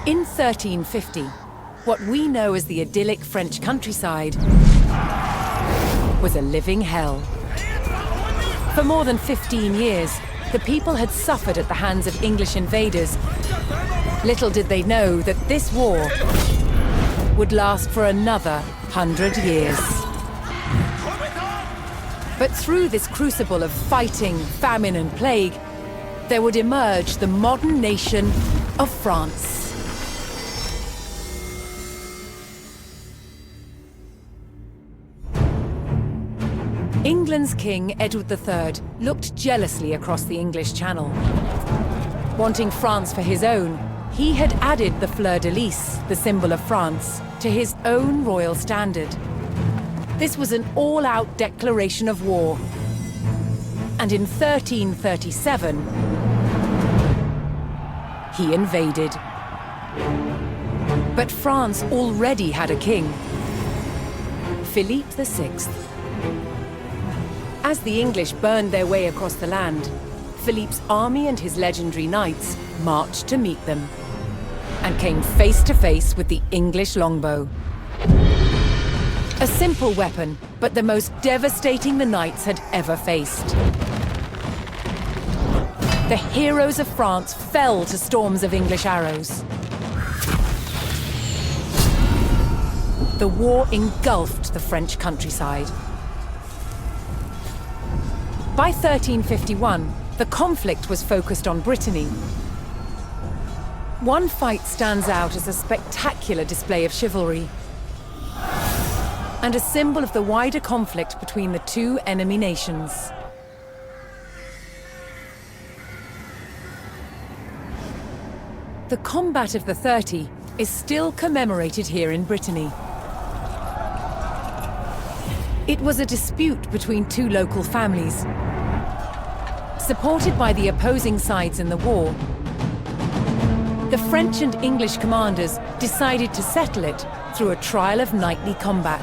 In 1350, what we know as the idyllic French countryside was a living hell. For more than 15 years, the people had suffered at the hands of English invaders. Little did they know that this war would last for another 100 years. But through this crucible of fighting, famine and plague, there would emerge the modern nation of France. England's King Edward III looked jealously across the English Channel. Wanting France for his own, he had added the fleur-de-lis, the symbol of France, to his own royal standard. This was an all-out declaration of war. And in 1337, he invaded. But France already had a king, Philippe VI. As the English burned their way across the land, Philippe's army and his legendary knights marched to meet them and came face to face with the English longbow. A simple weapon, but the most devastating the knights had ever faced. The heroes of France fell to storms of English arrows. The war engulfed the French countryside. By 1351, the conflict was focused on Brittany. One fight stands out as a spectacular display of chivalry and a symbol of the wider conflict between the two enemy nations. The Combat of the 30 is still commemorated here in Brittany. It was a dispute between two local families. Supported by the opposing sides in the war, the French and English commanders decided to settle it through a trial of knightly combat.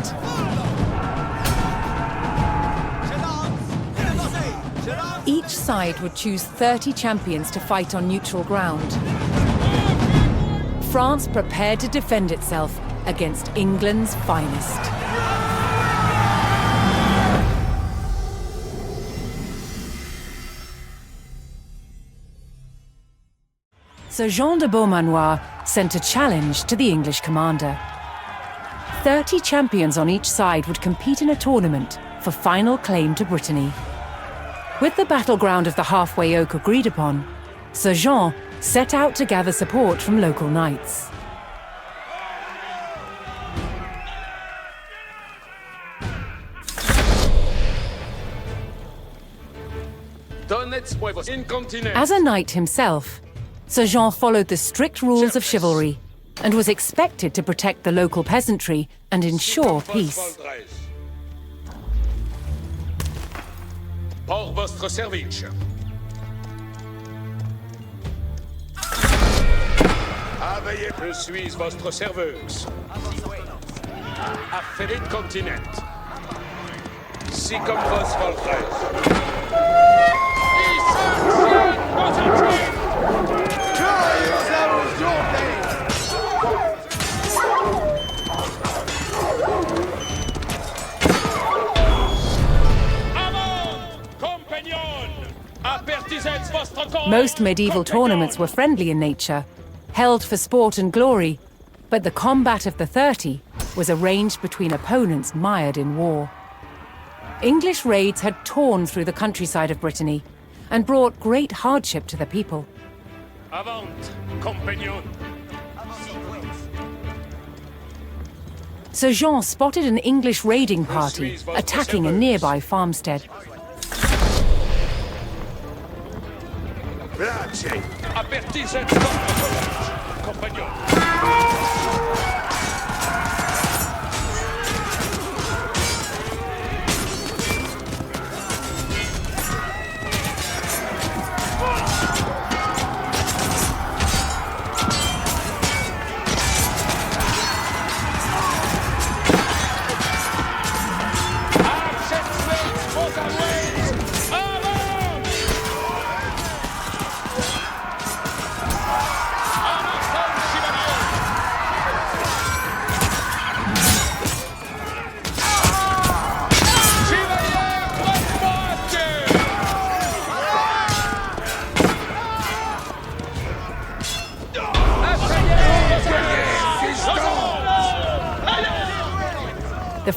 Each side would choose 30 champions to fight on neutral ground. France prepared to defend itself against England's finest. Sir Jean de Beaumanoir sent a challenge to the English commander. 30 champions on each side would compete in a tournament for final claim to Brittany. With the battleground of the halfway oak agreed upon, Sir Jean set out to gather support from local knights. As a knight himself, Sir Jean followed the strict rules of chivalry and was expected to protect the local peasantry and ensure peace. Pour votre service. Je suis votre serveuse. Affaire continent. Si comme vos volfraises. Most medieval tournaments were friendly in nature, held for sport and glory, but the Combat of the 30 was arranged between opponents mired in war. English raids had torn through the countryside of Brittany and brought great hardship to the people. Avant, compagnon. Sir Jean spotted an English raiding party attacking a nearby farmstead.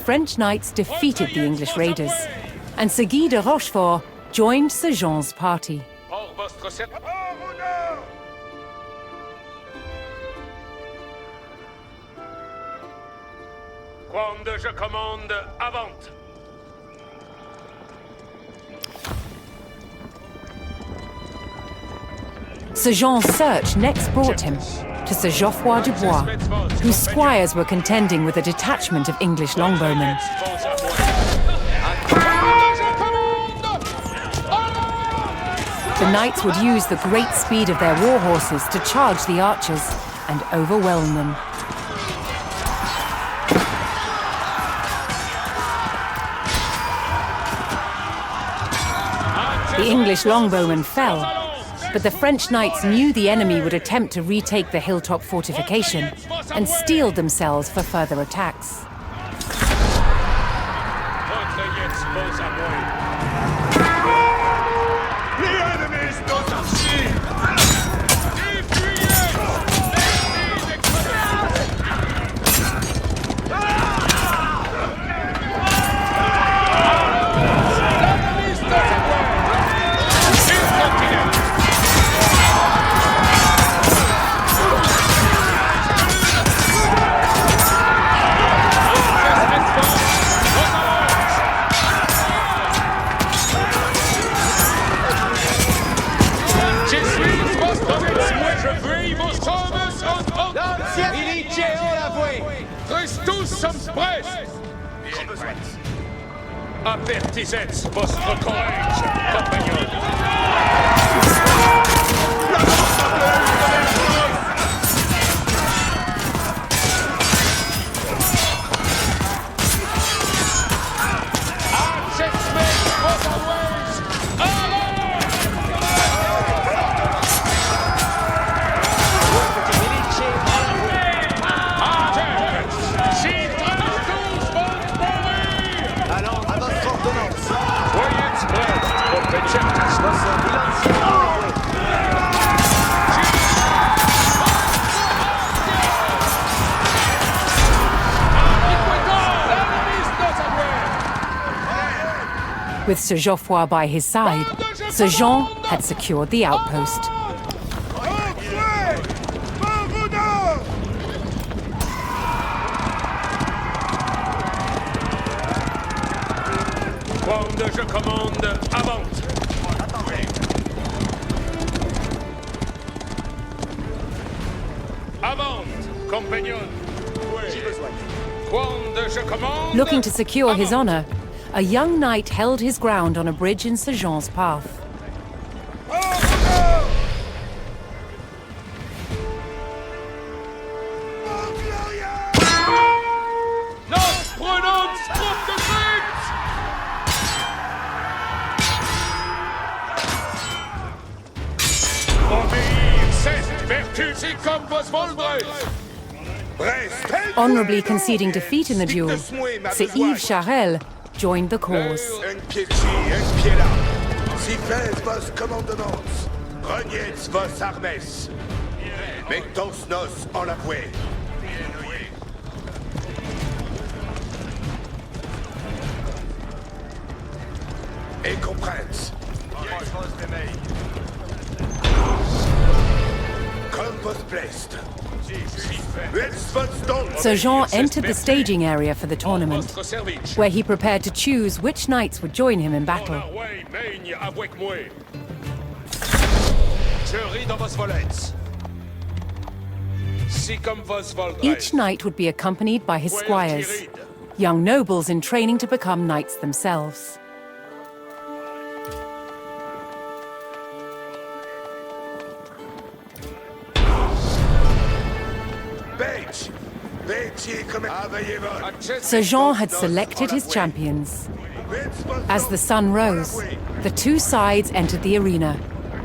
French knights defeated the English raiders, and Sir Guy de Rochefort joined Sir Jean's party. Quand je commande, avant. Sir Jean's search next brought him to Sir Geoffroy de Bois, whose squires were contending with a detachment of English longbowmen. The knights would use the great speed of their war horses to charge the archers and overwhelm them. The English longbowmen fell, but the French knights knew the enemy would attempt to retake the hilltop fortification and steeled themselves for further attacks. Avertissez votre courage, compagnons. With Sir Geoffroy by his side, Sir Jean had secured the outpost. Quand je commande, avant. Avant, compagnon. Quand je commande. Looking to secure his honor, a young knight held his ground on a bridge in Sir Jean's path. Honorably conceding defeat in the duel, Sir Yves Charel joined the cause. Un pied ci, un pied là. Si faites vos commandements, reniez vos armes. Mettons nos en la voie. Et comprenne. Comme vos blessed. Sir Jean entered the staging area for the tournament, where he prepared to choose which knights would join him in battle. Each knight would be accompanied by his squires, young nobles in training to become knights themselves. Sir Jean had selected his champions. As the sun rose, the two sides entered the arena,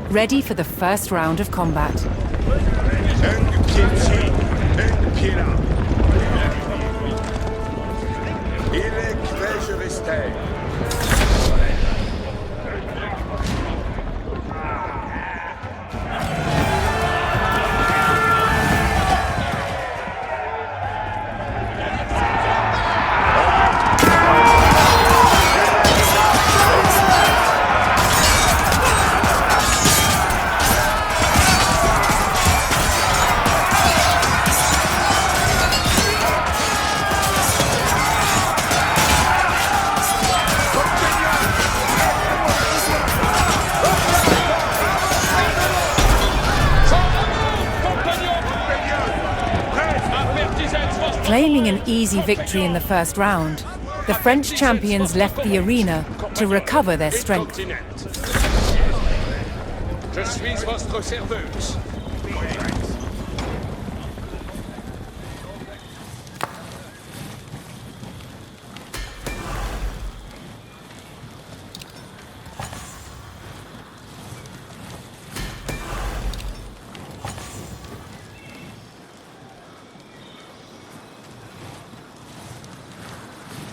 ready for the first round of combat. Claiming an easy victory in the first round, the French champions left the arena to recover their strength. Je suis votre serveuse.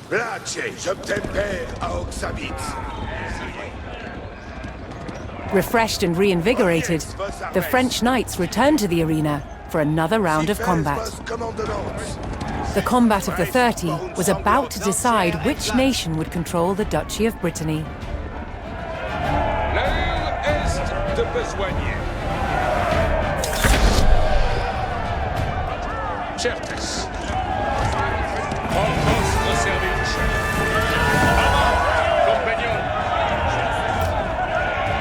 Place, j'obtempère à Oxabitz. Refreshed and reinvigorated, the French knights returned to the arena for another round of combat. The combat of the 30 was about to decide which nation would control the Duchy of Brittany. L'heure est de besoigner. Certes. Au vostre service. Avant, compagnon.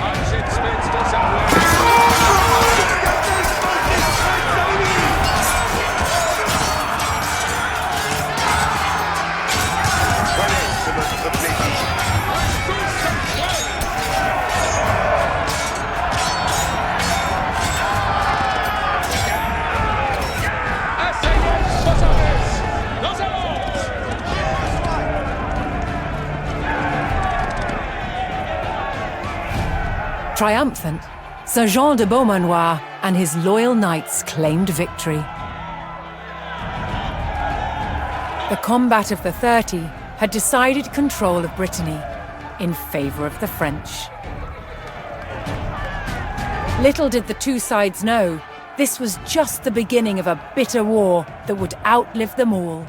Agitments vos armées. Connaissez votre plaisir. Asseyez vos armées. Nous allons. Triumphant, Sir Jean de Beaumanoir and his loyal knights claimed victory. The combat of the 30 had decided control of Brittany in favour of the French. Little did the two sides know, this was just the beginning of a bitter war that would outlive them all.